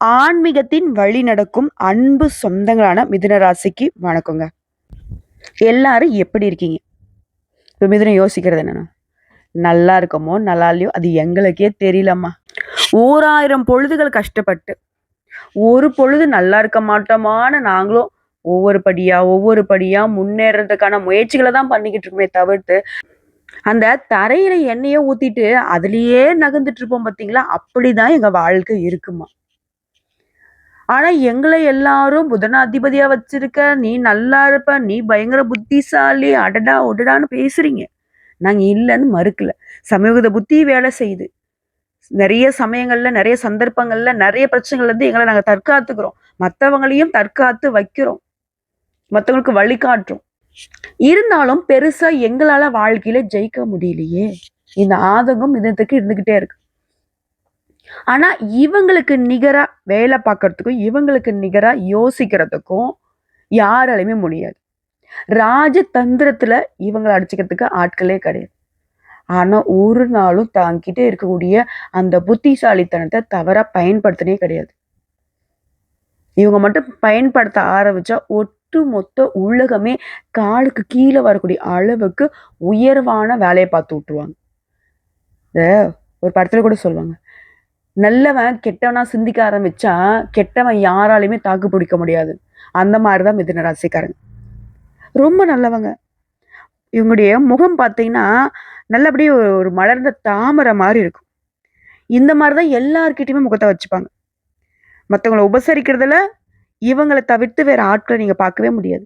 ஆன்மீகத்தின் வழி நடக்கும் அன்பு சொந்தங்களான மிதுன ராசிக்கு வணக்கங்க. எல்லாரும் எப்படி இருக்கீங்க? இப்போ மிதுனம் யோசிக்கிறது என்னன்னா, நல்லா இருக்கமோ நல்லா இல்லையோ அது எங்களுக்கே தெரியலம்மா. 1000 பொழுதுகள் கஷ்டப்பட்டு ஒரு பொழுது நல்லா இருக்க மாட்டோமான்னு நாங்களும் ஒவ்வொரு படியா முன்னேறதுக்கான முயற்சிகளை தான் பண்ணிக்கிட்டு இருக்கோமே தவிர்த்து, அந்த தரையில எண்ணெயை ஊத்திட்டு அதுலயே நகர்ந்துட்டு இருப்போம் பார்த்தீங்களா, அப்படிதான் எங்க வாழ்க்கை இருக்குமா. ஆனா எங்களை எல்லாரும் புதனாதிபதியா வச்சிருக்க, நீ நல்லா இருப்ப, நீ பயங்கர புத்திசாலி, அடடா ஒடடான்னு பேசுறீங்க. நாங்க இல்லன்னு மறுக்கல. சமயோகித புத்தி வேலை செய்யுது. நெறைய சமயங்கள்ல, நெறைய சந்தர்ப்பங்கள்ல, நெறைய பிரச்சனைகள்லேருந்து எங்கள நாங்க தற்காத்துக்கிறோம். மத்தவங்களையும் தற்காத்து வைக்கிறோம். மத்தவங்களுக்கு வழிகாட்டுறோம். இருந்தாலும் பெருசா எங்களால வாழ்க்கையில ஜெயிக்க முடியலையே. இந்த ஆதங்கம் இதயத்துக்கு இருந்துகிட்டே இருக்கு. ஆனா இவங்களுக்கு நிகரா வேலை பார்க்கறதுக்கும், இவங்களுக்கு நிகரா யோசிக்கிறதுக்கும் யாராலையுமே முடியாது. ராஜதந்திரத்துல இவங்கள அடிச்சுக்கிறதுக்கு ஆட்களே கிடையாது. ஆனா ஒரு நாளும் தாங்கிட்டே இருக்கக்கூடிய அந்த புத்திசாலித்தனத்தை தவறா பயன்படுத்தினே கிடையாது. இவங்க மட்டும் பயன்படுத்த ஆரம்பிச்சா ஒட்டுமொத்த உலகமே காலுக்கு கீழே வரக்கூடிய அளவுக்கு உயர்வான வேலையை பார்த்து விட்டுருவாங்க. இந்த ஒரு படத்துல கூட சொல்லுவாங்க, நல்லவன் கெட்டவனா சிந்திக்க ஆரம்பிச்சா கெட்டவன் யாராலையுமே தாக்கு பிடிக்க முடியாது. அந்த மாதிரிதான் மிதுன ராசிக்காரங்க. ரொம்ப நல்லவங்க. இவங்களுடைய முகம் பார்த்தீங்கன்னா நல்லபடியே ஒரு மலர்ந்த தாமரை மாதிரி இருக்கும். இந்த மாதிரிதான் எல்லார்கிட்டயுமே முகத்தை வச்சுப்பாங்க. மற்றவங்களை உபசரிக்கிறதுல இவங்களை தவிர்த்து வேற ஆட்களை நீங்க பார்க்கவே முடியாது.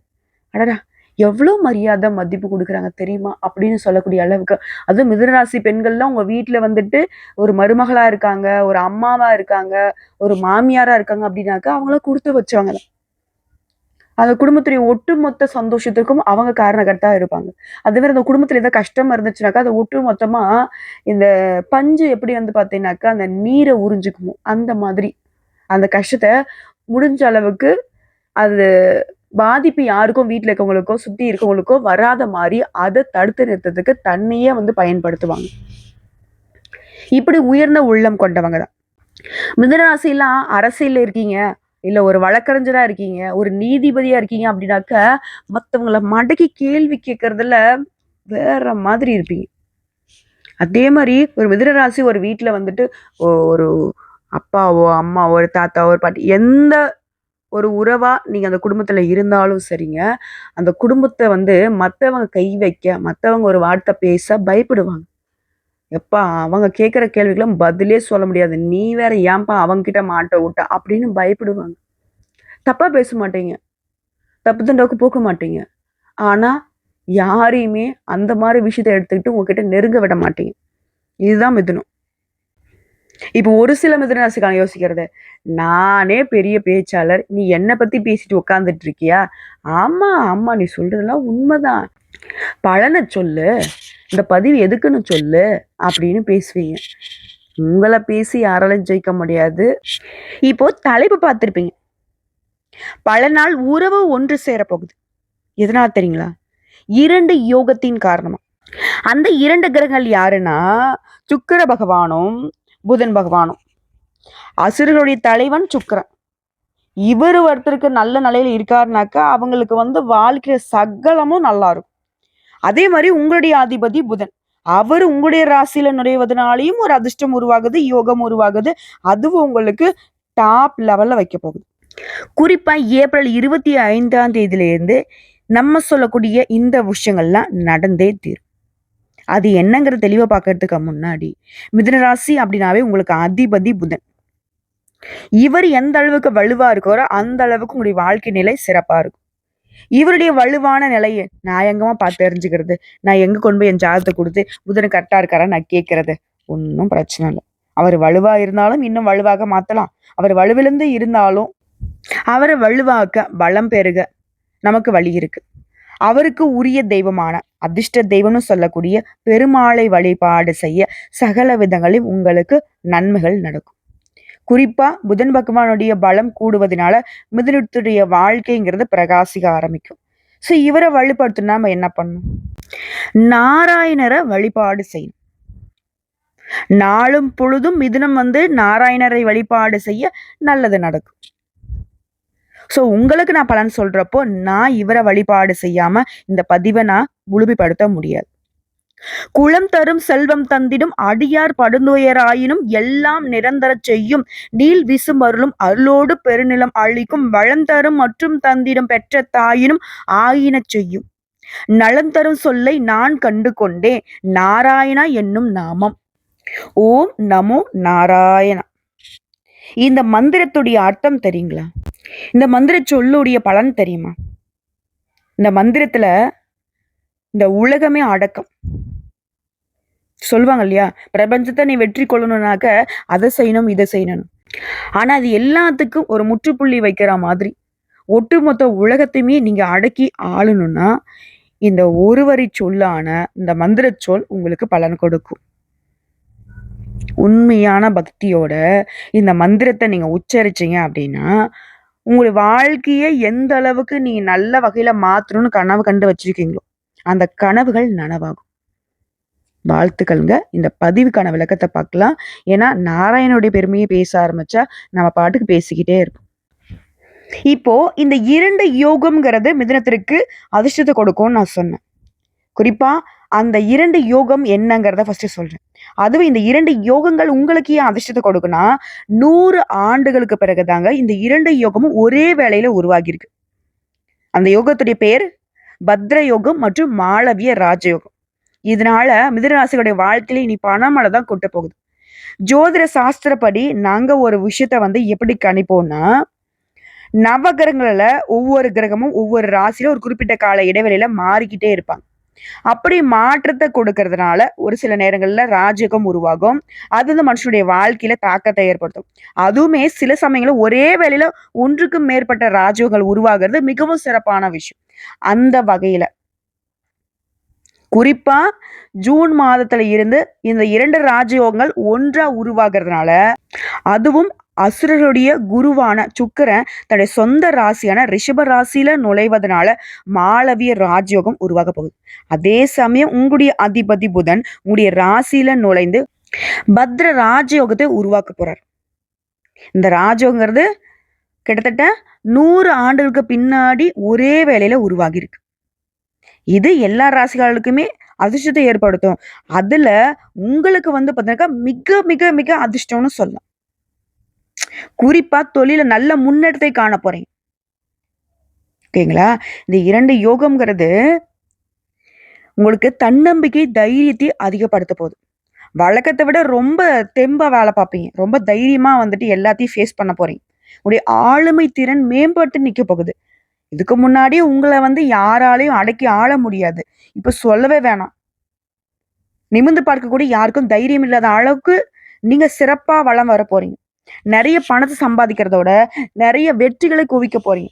அடடா, எவ்வளோ மரியாதை மதிப்பு கொடுக்குறாங்க தெரியுமா அப்படின்னு சொல்லக்கூடிய அளவுக்கு. அதுவும் மிதுனராசி பெண்கள்லாம் உங்க வீட்டுல வந்துட்டு ஒரு மருமகளா இருக்காங்க, ஒரு அம்மாவா இருக்காங்க, ஒரு மாமியாரா இருக்காங்க அப்படின்னாக்கா அவங்கள கொடுத்து வச்சவங்க தான். அந்த குடும்பத்துடைய ஒட்டுமொத்த சந்தோஷத்துக்கும் அவங்க காரணகர்த்தா இருப்பாங்க. அதே மாதிரி அந்த குடும்பத்துல ஏதாவது கஷ்டம் இருந்துச்சுனாக்கா அதை ஒட்டு மொத்தமா இந்த பஞ்சு எப்படி வந்து பார்த்தீங்கன்னாக்கா அந்த நீரை உறிஞ்சுக்குமோ அந்த மாதிரி அந்த கஷ்டத்தை முடிஞ்ச அளவுக்கு அது பாதிப்பு யாருக்கும் வீட்ல இருக்கவங்களுக்கோ சுத்தி இருக்கவங்களுக்கோ வராத மாதிரி அதை தடுத்து நிறுத்தத்துக்கு தன்னையே வந்து பயன்படுத்துவாங்க. இப்படி உயர்ந்த உள்ளம் கொண்டவங்க தான். மிதுனராசிலாம் அரசியல்ல இருக்கீங்க, இல்ல ஒரு வழக்கறிஞரா இருக்கீங்க, ஒரு நீதிபதியா இருக்கீங்க அப்படின்னாக்க மத்தவங்கள மடக்கி கேள்வி கேட்கறதுல வேற மாதிரி இருப்பீங்க. அதே மாதிரி ஒரு மிதுனராசி ஒரு வீட்ல வந்துட்டு ஒரு அப்பாவோ, அம்மாவோ, ஒரு தாத்தாவோ, ஒரு பாட்டி எந்த ஒரு உறவா நீங்க அந்த குடும்பத்துல இருந்தாலும் சரிங்க, அந்த குடும்பத்த வந்து மத்தவங்க கை வைக்க, மத்தவங்க ஒரு வார்த்தை பேச பயப்படுவாங்க. எப்பா அவங்க கேட்கிற கேள்விக்கெல்லாம் பதிலே சொல்ல முடியாது. நீ வேற ஏன்பா அவங்கிட்ட மாட்ட விட்ட அப்படின்னு பயப்படுவாங்க. தப்பா பேச மாட்டீங்க. தப்பு தண்டாவுக்கு போக மாட்டீங்க. ஆனா யாரையுமே அந்த மாதிரி விஷயத்த எடுத்துக்கிட்டு உங்ககிட்ட நெருங்க விட மாட்டீங்க. இதுதான் மிதுனம். இப்போ ஒரு சில மிதுன ராசிக்காரங்க யோசிக்கிறது, நானே பெரிய பேச்சாளர், நீ என்ன பத்தி பேசிட்டு உட்கார்ந்துட்டு இருக்கியா? ஆமா ஆமா, நீ சொல்றதெல்லாம் உண்மைதான், பலனை சொல்லு, இந்த பதிவு எதுக்குன்னு சொல்லு அப்படின்னு பேசுவீங்க. உங்களை பேசி யாராலும் ஜெயிக்க முடியாது. இப்போ தலைப்பு பார்த்திருப்பீங்க, பல நாள் உறவு ஒன்று சேர போகுது. எதனால தெரியுங்களா? 2 யோகத்தின் காரணமா. அந்த 2 கிரகங்கள் யாருன்னா சுக்கிர பகவானும் புதன் பகவானும். அசுரர்களுடைய தலைவன் சுக்கிரன். இவர் ஒருத்தருக்கு நல்ல நிலையில இருக்காருனாக்கா அவங்களுக்கு வந்து வாழ்க்கைய சகலமும் நல்லா இருக்கும். அதே மாதிரி உங்களுடைய அதிபதி புதன், அவர் உங்களுடைய ராசியில நுழைவதனாலையும் ஒரு அதிர்ஷ்டம் உருவாகுது, யோகம் உருவாகுது. அதுவும் உங்களுக்கு டாப் லெவல்ல வைக்க போகுது. குறிப்பா ஏப்ரல் 25ஆம் தேதியிலிருந்து நம்ம சொல்லக்கூடிய இந்த விஷயங்கள்லாம் நடந்தே தீரும். அது என்னங்கிறது தெளிவா பார்க்கறதுக்கு முன்னாடி, மிதுன ராசி அப்படின்னாவே உங்களுக்கு அதிபதி புதன். இவர் எந்த அளவுக்கு வலுவா இருக்காரோ அந்த அளவுக்கு உங்களுடைய வாழ்க்கை நிலை சிறப்பா இருக்கும். இவருடைய வலுவான நிலையை நான் எங்கமா பார்த்து தெரிஞ்சுக்கிறது? நான் எங்க கொண்டு போய் என் ஜாதகத்தை கொடுத்து புதன் கரெக்டா இருக்காரா நான் கேட்கறது? ஒன்றும் பிரச்சனை இல்லை. அவர் வலுவா இருந்தாலும் இன்னும் வலுவாக மாத்தலாம். அவர் வலுவிழந்து இருந்தாலும் அவரை வலுவாக்க பலம் பெருக நமக்கு வழி இருக்கு. அவருக்கு உரிய தெய்வமான அதிர்ஷ்ட தெய்வம்னு சொல்லக்கூடிய பெருமாளை வழிபாடு செய்ய சகல விதங்களிலும் உங்களுக்கு நன்மைகள் நடக்கும். குறிப்பா புதன் பகவானுடைய பலம் கூடுவதனால மிதுனத்துடைய வாழ்க்கைங்கிறது பிரகாசிக்க ஆரம்பிக்கும். ஸோ இவரை வழிபடுத்தணும், நம்ம என்ன பண்ணணும்? நாராயணரை வழிபாடு செய்யணும். நாளும் பொழுதும் மிதுனம் நாராயணரை வழிபாடு செய்ய நல்லது நடக்கும். ஸோ உங்களுக்கு நான் பலன் சொல்றப்போ நான் இவரை வழிபாடு செய்யாம இந்த பதிவை நான் முழுமைப்படுத்த முடியாது. குளம் தரும் செல்வம் தந்திடும் அடியார் படுந்துயராயினும் எல்லாம் நிரந்தர செய்யும் நீள் விசும் அருளும் அருளோடு பெருநிலம் அழிக்கும் வளம் தரும் மற்றும் தந்திடும் பெற்ற தாயினும் ஆயின செய்யும் நலம் தரும் சொல்லை நான் கண்டு கொண்டே நாராயணா என்னும் நாமம். ஓம் நமோ நாராயணா. இந்த மந்திரத்துடைய அர்த்தம் தெரியுங்களா? இந்த மந்திர சொல்லுடைய பலன் தெரியுமா? இந்த மந்திரத்துல இந்த உலகமே அடக்கம் சொல்லுவாங்க இல்லையா? பிரபஞ்சத்தை நீ வெற்றி கொள்ளணும்னாக்க அதை செய்யணும் இதை செய்யணும். ஆனா அது எல்லாத்துக்கும் ஒரு முற்றுப்புள்ளி வைக்கிற மாதிரி ஒட்டுமொத்த உலகத்தையுமே நீங்க அடக்கி ஆளணும்னா இந்த ஒரு வரி சொல்லான இந்த மந்திர சொல் உங்களுக்கு பலன் கொடுக்கும். உண்மையான பக்தியோட இந்த மந்திரத்தை நீங்க உச்சரிச்சீங்க அப்படின்னா உங்களுடைய வாழ்க்கையை எந்த அளவுக்கு நீங்க நல்ல வகையில மாத்தணும்னு கனவு கண்டு வச்சிருக்கீங்களோ அந்த கனவுகள் நனவாகும். வாழ்த்துக்கள்ங்க. இந்த பதிவுக்கான விளக்கத்தை பார்க்கலாம். ஏன்னா நாராயணனுடைய பெருமையை பேச ஆரம்பிச்சா நம்ம பாட்டுக்கு பேசிக்கிட்டே இருப்போம். இப்போ இந்த 2 யோகம்ங்கிறது மிதுனத்திற்கு அதிர்ஷ்டத்தை கொடுக்கும்னு நான் சொன்னேன். குறிப்பா அந்த 2 யோகம் என்னங்கிறத ஃபர்ஸ்ட் சொல்றேன். அதுவும் இந்த 2 யோகங்கள் உங்களுக்கு ஏன் அதிர்ஷ்டத்தை கொடுக்குன்னா 100 ஆண்டுகளுக்கு பிறகுதாங்க இந்த 2 யோகமும் ஒரே வேளையில உருவாகியிருக்கு. அந்த யோகத்துடைய பேர் பத்ர யோகம் மற்றும் மாளவிய ராஜயோகம். இதனால மிதுனராசிகளுடைய வாழ்க்கையில இனி பணமழை தான் கொட்ட போகுது. ஜோதிட சாஸ்திரப்படி நாங்க ஒரு விஷயத்த எப்படி கணிப்போம்னா நவகிரகங்கள்ல ஒவ்வொரு கிரகமும் ஒவ்வொரு ராசியில ஒரு குறிப்பிட்ட கால இடைவெளியில மாறிக்கிட்டே இருப்பாங்க. அப்படி மாற்றத்தை கொடுக்கறதுனால ஒரு சில நேரங்கள்ல ராஜயோகம் உருவாகும். அது மனுஷனுடைய வாழ்க்கையில தாக்கத்தை ஏற்படுத்தும். அதுவுமே சில சமயங்கள்ல ஒரே வேளையில ஒன்றுக்கும் மேற்பட்ட ராஜயோகங்கள் உருவாகிறது மிகவும் சிறப்பான விஷயம். அந்த வகையில குறிப்பா ஜூன் மாதத்துல இருந்து இந்த 2 ராஜயோகங்கள் ஒன்றா உருவாகிறதுனால அதுவும் அசுரருடைய குருவான சுக்கிரன் தன்னுடைய சொந்த ராசியான ரிஷப ராசியில நுழைவதனால மாளவிய ராஜயோகம் உருவாக போகுது. அதே சமயம் உங்களுடைய அதிபதி புதன் உங்களுடைய ராசியில நுழைந்து பத்ர ராஜயோகத்தை உருவாக்க போறார். இந்த ராஜயோகங்கிறது கிட்டத்தட்ட 100 ஆண்டுகளுக்கு பின்னாடி ஒரே வேளையில உருவாகி இருக்கு. இது எல்லா ராசிகளுக்குமே அதிர்ஷ்டத்தை ஏற்படுத்தும். அதுல உங்களுக்கு பாத்தீங்கன்னா மிக மிக மிக அதிர்ஷ்டம்னு சொல்லலாம். குறிப்பா தொழில நல்ல முன்னேற்றத்தை காண போறீங்க. ஓகேங்களா? இந்த 2 யோகம்ங்கிறது உங்களுக்கு தன்னம்பிக்கை தைரியத்தை அதிகப்படுத்த போகுது. வழக்கத்தை விட ரொம்ப தெம்பா வேலை பார்ப்பீங்க. ரொம்ப தைரியமா எல்லாத்தையும் ஃபேஸ் பண்ண போறீங்க. உங்களுடைய ஆளுமை திறன் மேம்பட்டு நிக்க போகுது. இதுக்கு முன்னாடி உங்களை யாராலையும் அடக்கி ஆள முடியாது. இப்ப சொல்லவே வேணாம். நிமிர்ந்து பார்க்கக்கூடிய யாருக்கும் தைரியம் இல்லாத அளவுக்கு நீங்க சிறப்பா வளம் வர போறீங்க. நிறைய பணத்தை சம்பாதிக்கிறதோட நிறைய வெற்றிகளை குவிக்க போறீங்க.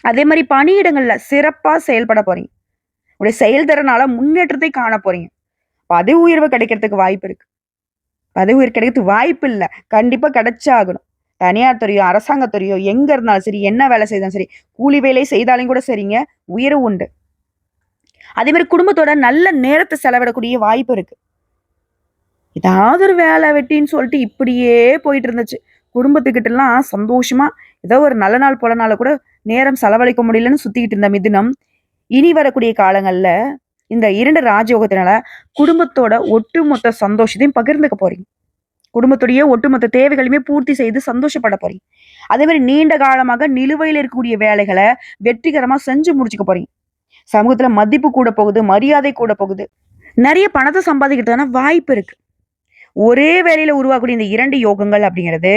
அதே மாதிரி பணியிடங்கள்ல சிறப்பா செயல்பட போறீங்க. உங்களுடைய செயல்திறனால முன்னேற்றத்தை காண போறீங்க. பதவி உயர்வு கிடைக்கிறதுக்கு வாய்ப்பு இருக்கு. பதவி உயர்வு கிடைக்கிறதுக்கு வாய்ப்பு இல்லை, கண்டிப்பா கிடைச்சாகணும். தனியார் துறையோ அரசாங்க துறையோ எங்க இருந்தாலும் சரி, என்ன வேலை செய்தாலும் சரி, கூலி வேலை செய்தாலும் கூட சரிங்க, உயர்வு உண்டு. அதே மாதிரி குடும்பத்தோட நல்ல நேரத்தை செலவிடக்கூடிய வாய்ப்பு இருக்கு. ஏதாவது ஒரு வேலை வெட்டின்னு சொல்லிட்டு இப்படியே போயிட்டு இருந்துச்சு. குடும்பத்துக்கிட்ட எல்லாம் சந்தோஷமா ஏதோ ஒரு நல்ல நாள் போல நாள கூட நேரம் செலவழிக்க முடியலன்னு சுத்திக்கிட்டு இருந்த மிதுனம் இனி வரக்கூடிய காலங்கள்ல இந்த 2 ராஜயோகத்தினால குடும்பத்தோட ஒட்டுமொத்த சந்தோஷத்தையும் பகிர்ந்துக்க போறீங்க. குடும்பத்துடைய ஒட்டுமொத்த தேவைகளையுமே பூர்த்தி செய்து சந்தோஷப்பட போறீங்க. அதே மாதிரி நீண்ட காலமாக நிலுவையில் இருக்கக்கூடிய வேலைகளை வெற்றிகரமா செஞ்சு முடிச்சுக்க போறீங்க. சமூகத்துல மதிப்பு கூட போகுது, மரியாதை கூட போகுது. நிறைய பணத்தை சம்பாதிக்கிறதுக்கான வாய்ப்பு இருக்கு. ஒரே வேலையில உருவாகக்கூடிய இந்த 2 யோகங்கள் அப்படிங்கிறது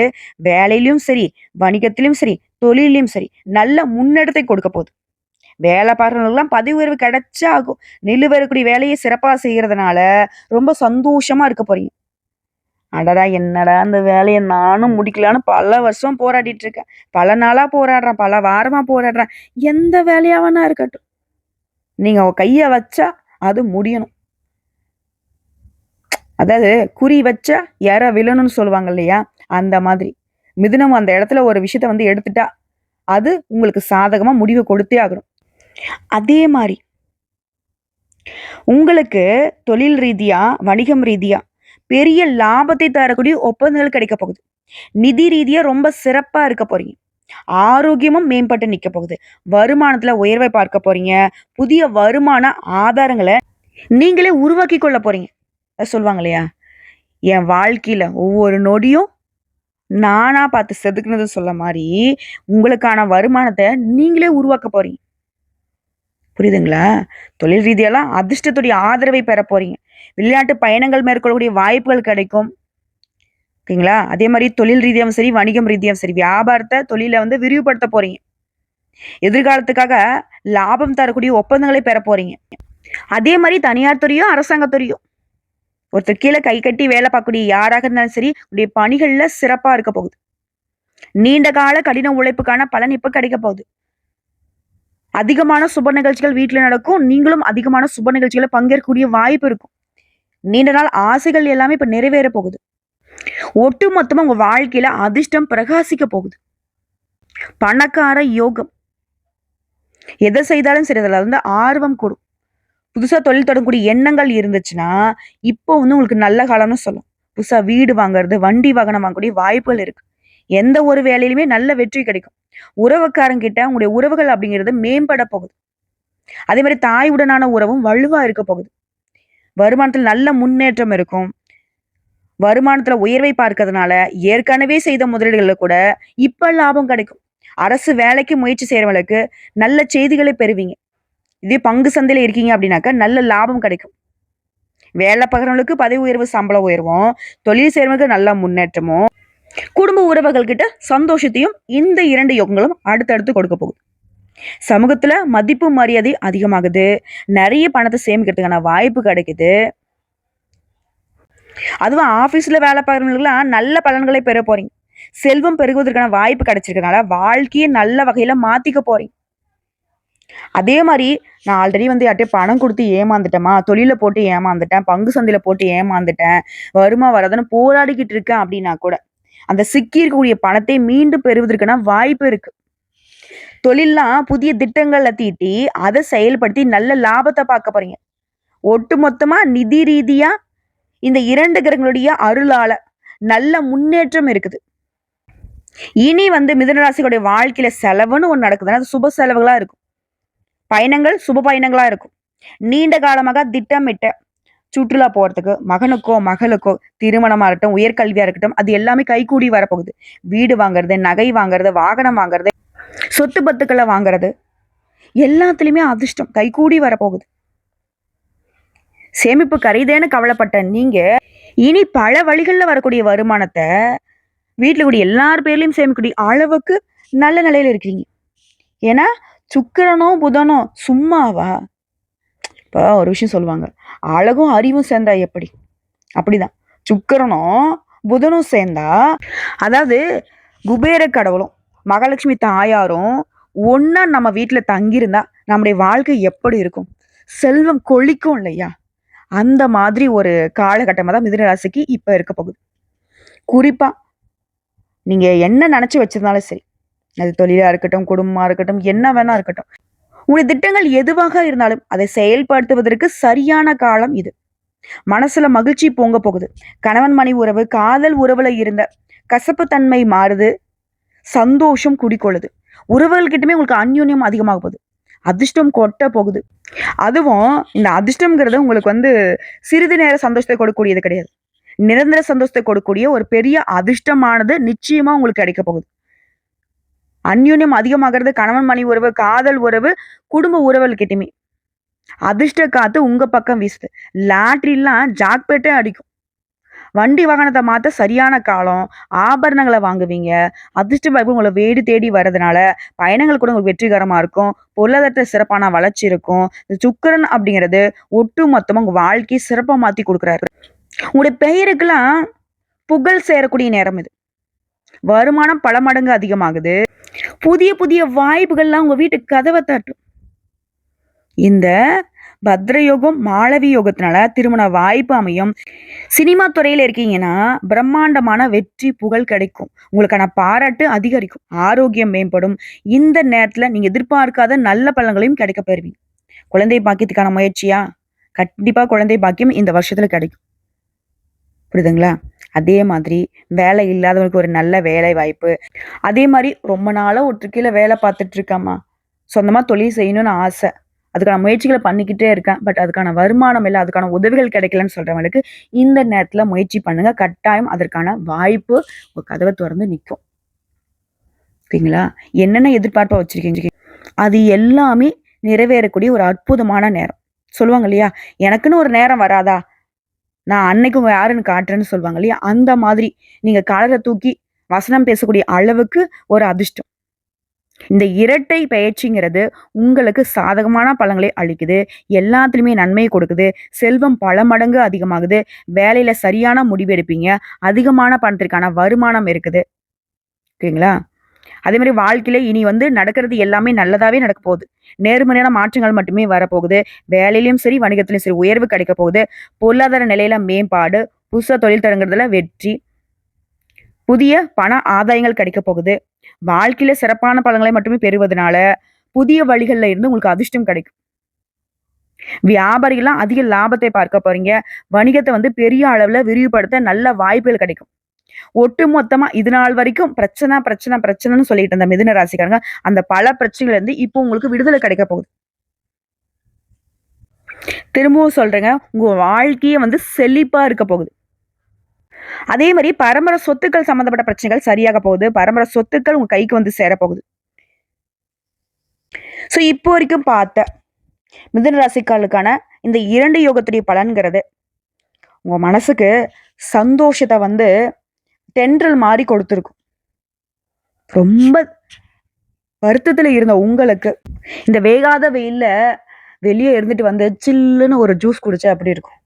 வேலையிலும் சரி, வணிகத்திலும் சரி, தொழிலையும் சரி நல்ல முன்னேற்றத்தை கொடுக்க போகுது. வேலை பார்க்கறவங்களுக்குலாம் பதவி உயர்வு கிடைச்சா ஆகும். நிலுவைக்கூடிய வேலையை சிறப்பா செய்யறதுனால ரொம்ப சந்தோஷமா இருக்க போறீங்க. அடடா என்னடா அந்த வேலையை நானும் முடிக்கலான்னு பல வருஷம் போராடிட்டு இருக்கேன். பல நாளா போராடுறேன், பல வாரமா போராடுறேன். எந்த வேலையாவனா இருக்கட்டும், நீங்க கைய வச்சா அது முடியணும். அதாவது குறி வச்சா யார விழணும்னு சொல்லுவாங்க இல்லையா? அந்த மாதிரி மிதுனம் அந்த இடத்துல ஒரு விஷயத்த எடுத்துட்டா அது உங்களுக்கு சாதகமா முடிவு கொடுத்தே ஆகணும். அதே மாதிரி உங்களுக்கு தொழில் ரீதியா, வணிகம் ரீதியா பெரிய லாபத்தை தரக்கூடிய ஒப்பந்தங்கள் கிடைக்க போகுது. நிதி ரீதியா ரொம்ப சிறப்பா இருக்க போறீங்க. ஆரோக்கியமும் மேம்பட்டு நிக்க போகுது. வருமானத்துல உயர்வை பார்க்க போறீங்க. புதிய வருமான ஆதாரங்கள நீங்களே உருவாக்கிக் கொள்ள போறீங்க. சொல்லுவாங்க இல்லையா? என் வாழ்க்கையில ஒவ்வொரு நொடியும் நானா பார்த்து செதுக்குனது சொல்ல மாரி, உங்களுக்கான வருமானத்த நீங்களே உருவாக்க போறீங்க. புரியுதுங்களா? தொழில் ரீதியாலாம் அதிர்ஷ்டத்துடைய ஆதரவை பெற போறீங்க. வெளிநாட்டு பயணங்கள் மேற்கொள்ளக்கூடிய வாய்ப்புகள் கிடைக்கும். ஓகேங்களா? அதே மாரி தொழில் ரீதியாவும் சரி, வணிகம் ரீதியாவும் சரி, வியாபாரத்த தொழில விரிவுபடுத்த போறீங்க. எதிர்காலத்துக்காக லாபம் தரக்கூடிய ஒப்பந்தங்களை பெற போறீங்க. அதே மாரி தனியார் துறையோ, அரசாங்க துறையோ ஒருத்தர் கீழ கை கட்டி வேலை பார்க்கக்கூடிய யாராக இருந்தாலும் சரி, உங்களுடைய பணிகள்ல சிறப்பா இருக்க போகுது. நீண்ட கால கடின உழைப்புக்கான பலன் இப்ப கிடைக்க போகுது. அதிகமான சுப நிகழ்ச்சிகள் வீட்ல நடக்கும். நீங்களும் அதிகமான சுப நிகழ்ச்சிகள பங்கேற்கக்கூடிய வாய்ப்பு இருக்கும். நீண்ட நாள் ஆசைகள் எல்லாமே இப்ப நிறைவேற போகுது. ஒட்டுமொத்தமா உங்க வாழ்க்கையில அதிர்ஷ்டம் பிரகாசிக்க போகுது. பணக்கார யோகம். எத செய்தாலும் சரி, அதுல ஆர்வம் கூடும். புதுசா தொழில் தொடங்கக்கூடிய எண்ணங்கள் இருந்துச்சுன்னா, இப்போ உங்களுக்கு நல்ல காலம்னு சொல்லலாம். புதுசா வீடு வாங்குறது, வண்டி வாகனம் வாங்கக்கூடிய வாய்ப்புகள் இருக்கு. எந்த ஒரு வேலையிலுமே நல்ல வெற்றி கிடைக்கும். உறவுக்காரங்கிட்ட உங்களுடைய உறவுகள் அப்படிங்கிறது மேம்பட போகுது. அதே மாரி தாயுடனான உறவும் வலுவா இருக்க போகுது. வருமானத்துல நல்ல முன்னேற்றம் இருக்கும். வருமானத்துல உயர்வை பார்க்கறதுனால, ஏற்கனவே செய்த முதலீடுகள்ல கூட இப்ப லாபம் கிடைக்கும். அரசு வேலைக்கு முயற்சி செய்றவங்களுக்கு நல்ல செய்திகளை பெறுவீங்க. இதே பங்கு சந்தையில இருக்கீங்க அப்படின்னாக்கா, நல்ல லாபம் கிடைக்கும். வேலை பார்க்குறவங்களுக்கு பதவி உயர்வு, சம்பள உயர்வும், தொழில் செய்றவங்களுக்கு நல்ல முன்னேற்றமும், குடும்ப உறவுகள் கிட்ட சந்தோஷத்தையும் இந்த 2 யோகங்களும் அடுத்தடுத்து கொடுக்க போகுது. சமூகத்துல மதிப்பு, மரியாதை அதிகமாகுது. நெறைய பணத்த சேமிக்கிறதுக்கான வாய்ப்பு கிடைக்குது. அதுவும் ஆஃபீஸ்ல வேலை பார்க்குறவங்களுக்குலாம் நல்ல பலன்களை பெற போறீங்க. செல்வம் பெருகுவதற்கான வாய்ப்பு கிடைச்சிருக்கனால, வாழ்க்கைய நல்ல வகையில மாத்திக்க போறீங்க. அதே மாரி நான் ஆல்ரெடி யார்ட்டயோ பணம் குடுத்து ஏமாந்துட்டேன்மா, தொழில்ல போட்டு ஏமாந்துட்டேன், பங்கு சந்தையில போட்டு ஏமாந்துட்டேன், வருமா வராதுன்னு போராடிக்கிட்டு இருக்கேன் அப்டின்னா கூட, அந்த சிக்கி இருக்கக்கூடிய பணத்தை மீண்டும் பெறுவதற்கான வாய்ப்பு இருக்கு. தொழில்லாம் புதிய திட்டங்கள தீட்டி, அத செயல்படுத்தி நல்ல லாபத்த பார்க்க போறீங்க. ஒட்டுமொத்தமா நிதி ரீதியா இந்த 2 கிரகங்களுடைய அருளால நல்ல முன்னேற்றம் இருக்குது. இனி மிதுன ராசிகளுடைய வாழ்க்கையில செலவுன்னு ஒண்ணு நடக்குதுன்னா, அது சுப செலவுகளா இருக்கும். பயணங்கள் சுப பயணங்களா இருக்கும். நீண்ட காலமாக திட்டமிட்ட சுற்றுலா போறதுக்கு மகனுக்கோ, மகளுக்கோ திருமணமா இருக்கட்டும், உயர்கல்வியா இருக்கட்டும், அது எல்லாமே கைகூடி வரப்போகுது. வீடு வாங்குறது, நகை வாங்குறது, வாகனம் வாங்குறது, சொத்து பத்துக்கள வாங்குறது, எல்லாத்துலயுமே அதிர்ஷ்டம் கைகூடி வரப்போகுது. சேமிப்பு கரையுதேன்னு கவலைப்பட்ட நீங்க, இனி பல வழிகள்ல வரக்கூடிய வருமானத்த வீட்ல கூடிய எல்லார் பேர்லயும் சேமிக்கக்கூடிய அளவுக்கு நல்ல நிலையில இருக்கிறீங்க. ஏன்னா, சுக்கிரனும், புதனும் சும்மாவா? இப்ப ஒரு விஷயம் சொல்லுவாங்க. அழகும் அறிவும் சேர்ந்தா எப்படி? அப்படிதான். சுக்கிரனும், புதனும் சேர்ந்தா, அதாவது குபேர கடவுளும், மகாலட்சுமி தாயாரும் ஒண்ணா நம்ம வீட்ல தங்கியிருந்தா, நம்முடைய வாழ்க்கை எப்படி இருக்கும்? செல்வம் கொழிக்கும் இல்லையா? அந்த மாதிரி ஒரு காலகட்டமா தான் மிதுன ராசிக்கு இப்ப இருக்க போகுது. குறிப்பா நீங்க என்ன நெனச்சு வச்சிருந்தாலும் சரி, அது தொழிலா இருக்கட்டும், குடும்பமா இருக்கட்டும், என்ன வேணா இருக்கட்டும். உங்களுடைய திட்டங்கள் எதுவாக இருந்தாலும் அதை செயல்படுத்துவதற்கு சரியான காலம் இது. மனசுல மகிழ்ச்சி பொங்க போகுது. கணவன் மனைவி உறவு, காதல் உறவுல இருந்த கசப்பு தன்மை மாறுது. சந்தோஷம் குடிக்கொள்ளுது. உறவுகள்கிட்டயுமே உங்களுக்கு அந்யோன்யம் அதிகமாக போகுது. அதிர்ஷ்டம் கொட்ட போகுது. அதுவும் இந்த அதிர்ஷ்டம்ங்கிறது உங்களுக்கு சிறிது நேர சந்தோஷத்தை கொடுக்கக்கூடியது கிடையாது. நிரந்தர சந்தோஷத்தை கொடுக்கக்கூடிய ஒரு பெரிய அதிர்ஷ்டமானது நிச்சயமா உங்களுக்கு கிடைக்க போகுது. அந்யோன்யம் அதிகமாகிறது கணவன் மனைவி உறவு, காதல் உறவு, குடும்ப உறவுகள்கிட்டயுமே. அதிர்ஷ்ட காத்து உங்க பக்கம் வீசுது. லாட்டரிலாம் ஜாக்பேட்டே அடிக்கும். வண்டி வாகனத்த மாத்த சரியான காலம். ஆபரணங்கள வாங்குவீங்க. அதிர்ஷ்ட வாய்ப்பு உங்கள தேடி தேடி வர்றதுனால, பயணங்கள் கூட உங்களுக்கு வெற்றிகரமா இருக்கும். பொருளாதாரத்துல சிறப்பான வளர்ச்சி இருக்கும். இந்த சுக்கிரன் அப்படிங்கிறது ஒட்டு மொத்தமா உங்க வாழ்க்கைய சிறப்பா மாத்தி குடுக்குறாரு. உங்களுடைய பெயருக்கெல்லாம் புகழ் சேரக்கூடிய நேரம் இது. வருமானம் பல மடங்கு அதிகமாகுது. புதிய புதிய வாய்ப்புகள்லாம் உங்க வீட்டுக்கு கதவ தட்டும். இந்த பத்ர யோகம், மாளவி யோகத்தினால திருமண வாய்ப்பு அமையும். சினிமா துறையில இருக்கீங்கன்னா, பிரம்மாண்டமான வெற்றி, புகழ் கிடைக்கும். உங்களுக்கான பாராட்டு அதிகரிக்கும். ஆரோக்கியம் மேம்படும். இந்த நேரத்துல நீங்க எதிர்பார்க்காத நல்ல பலன்களையும் கிடைக்க பெறுவீங்க. குழந்தை பாக்கியத்துக்கான முயற்சியா? கண்டிப்பா குழந்தை பாக்கியம் இந்த வருஷத்துல கிடைக்கும். புரியுதுங்களா? அதே மாதிரி வேலை இல்லாதவங்களுக்கு ஒரு நல்ல வேலை வாய்ப்பு. அதே மாரி ரொம்ப நாளா ஒருத்தர் கீழ வேலை பார்த்துட்டு இருக்கேம்மா. சொந்தமா தொழில் செய்யணும்னு ஆசை. அதுக்கான முயற்சிகள பண்ணிக்கிட்டே இருக்கேன். பட் அதுக்கான வருமானம் இல்ல, அதுக்கான உதவிகள் கிடைக்கலன்னு சொல்றவங்களுக்கு, இந்த நேரத்துல முயற்சி பண்ணுங்க. கட்டாயம் அதற்கான வாய்ப்பு உங்க கதவ தொறந்து நிக்கும். ஓகேங்களா? என்னென்ன எதிர்பார்ப்பா வச்சிருக்கீங்க? அது எல்லாமே நிறைவேறக்கூடிய ஒரு அற்புதமான நேரம். சொல்லுவாங்க இல்லையா? எனக்குன்னு ஒரு நேரம் வராதா? நான் அன்னைக்கு யாருன்னு காட்டுறேன்னு சொல்லுவாங்க இல்லையா? அந்த மாதிரி நீங்க காலர தூக்கி வசனம் பேசக்கூடிய அளவுக்கு ஒரு அதிர்ஷ்டம். இந்த இரட்டை பயிற்சிங்கிறது உங்களுக்கு சாதகமான பலன்களை அளிக்குது. எல்லாத்துலயுமே நன்மைய கொடுக்குது. செல்வம் பல மடங்கு அதிகமாகுது. வேலையில சரியான முடிவு எடுப்பீங்க. அதிகமான பணத்திற்கான வருமானம் இருக்குது. ஓகேங்களா? அதே மாரி வாழ்க்கையில இனி நடக்கிறது எல்லாமே நல்லதாவே நடக்க போகுது. நேர்மறையான மாற்றங்கள் மட்டுமே வரப்போகுது. வேலையிலயும் சரி, வணிகத்திலயும் சரி உயர்வு கிடைக்க போகுது. பொருளாதார நிலையில மேம்பாடு, புதுசா தொழில் தொடங்குறதுல வெற்றி, புதிய பண ஆதாயங்கள் கிடைக்க போகுது. வாழ்க்கையில சிறப்பான பலன்களை மட்டுமே பெறுவதனால, புதிய வழிகள்ல இருந்து உங்களுக்கு அதிர்ஷ்டம் கிடைக்கும். வியாபாரிகள்லாம் அதிக லாபத்தை பார்க்க போறீங்க. வணிகத்த பெரிய அளவுல விரிவுபடுத்த நல்ல வாய்ப்புகள் கிடைக்கும். ஒட்டுமொத்தமா இது நாள் வரைக்கும் பிரச்சனை, பிரச்சனை, பிரச்சனைன்னு சொல்லிட்டு இருந்த மிதுன ராசிக்காரங்க, அந்த பல பிரச்சனைகள்ல இருந்து இப்போ உங்களுக்கு விடுதலை கிடைக்க போகுது. திரும்பவும் சொல்றேங்க, உங்க வாழ்க்கையே செழிப்பா இருக்க போகுது. அதே மாரி பரம்பரை சொத்துக்கள் சம்மந்தப்பட்ட பிரச்சனைகள் சரியாக போகுது. பரம்பரை சொத்துக்கள் உங்க கைக்கு சேரப்போகுது. ஸோ இப்போ வரைக்கும் பார்த்த மிதுன ராசிக்காரர்களுக்கான இந்த 2 யோகத்துடைய பலன்கிறது, உங்க மனசுக்கு சந்தோஷத்த தென்றல் மாரி கொடுத்திருக்கும். ரொம்ப வருத்தத்துல இருந்த உங்களுக்கு, இந்த வேகாத வெயில்ல வெளிய இருந்துட்டு சில்லுன்னு ஒரு ஜூஸ் குடிச்சா எப்படி இருக்கும்?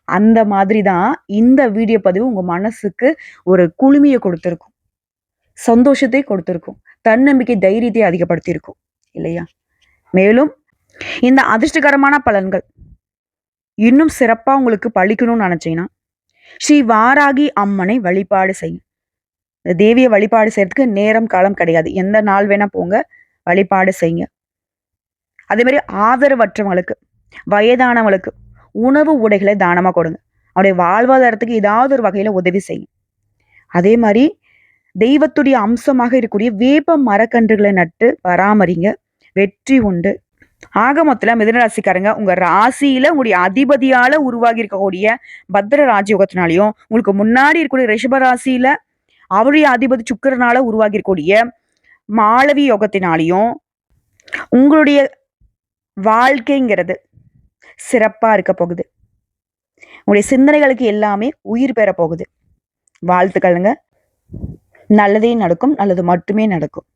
அந்த மாதிரி தான் இந்த வீடியோ பதிவு உங்க மனசுக்கு ஒரு குளுமைய கொடுத்திருக்கும். சந்தோஷத்தை கொடுத்திருக்கும். தன்னம்பிக்கை, தைரியத்தை அதிகப்படுத்தியிருக்கும். இல்லையா? மேலும் இந்த அதிர்ஷ்டகரமான பலன்கள் இன்னும் சிறப்பா உங்களுக்கு பலிக்கணும்னு நினைச்சீங்கன்னா, ஸ்ரீ வாராகி அம்மனை வழிபாடு செய்யுங்க. இந்த தேவிய வழிபாடு செய்யறதுக்கு நேரம், காலம் கிடையாது. எந்த நாள் வேணா போங்க, வழிபாடு செய்யுங்க. அதே மாரி ஆதரவற்றவங்களுக்கு, வயதானவங்களுக்கு உணவு, உடைகளை தானமா கொடுங்க. அவருடைய வாழ்வாதாரத்துக்கு ஏதாவது ஒரு வகையில உதவி செய்யுங்க. அதே மாரி தெய்வத்துடைய அம்சமாக இருக்கக்கூடிய வேப்ப மரக்கன்றுகளை நட்டு பராமரிங்க. வெற்றி உண்டு. ஆக மொத்தத்துல மிதுன ராசிக்காரங்க, உங்க ராசியில உங்களுடைய அதிபதியால உருவாகி இருக்கக்கூடிய பத்ர ராஜயோகத்தினாலையும், உங்களுக்கு முன்னாடி இருக்கக்கூடிய ரிஷப ராசியில அவருடைய அதிபதி சுக்கிரனால உருவாகி இருக்கக்கூடிய மாளவி யோகத்தினாலையும், உங்களுடைய வாழ்க்கைங்கிறது சிறப்பா இருக்க போகுது. உங்களுடைய சிந்தனைகளுக்கு எல்லாமே உயிர் பெற போகுது. வாழ்த்துக்கள்ங்க. நல்லதே நடக்கும். நல்லது மட்டுமே நடக்கும்.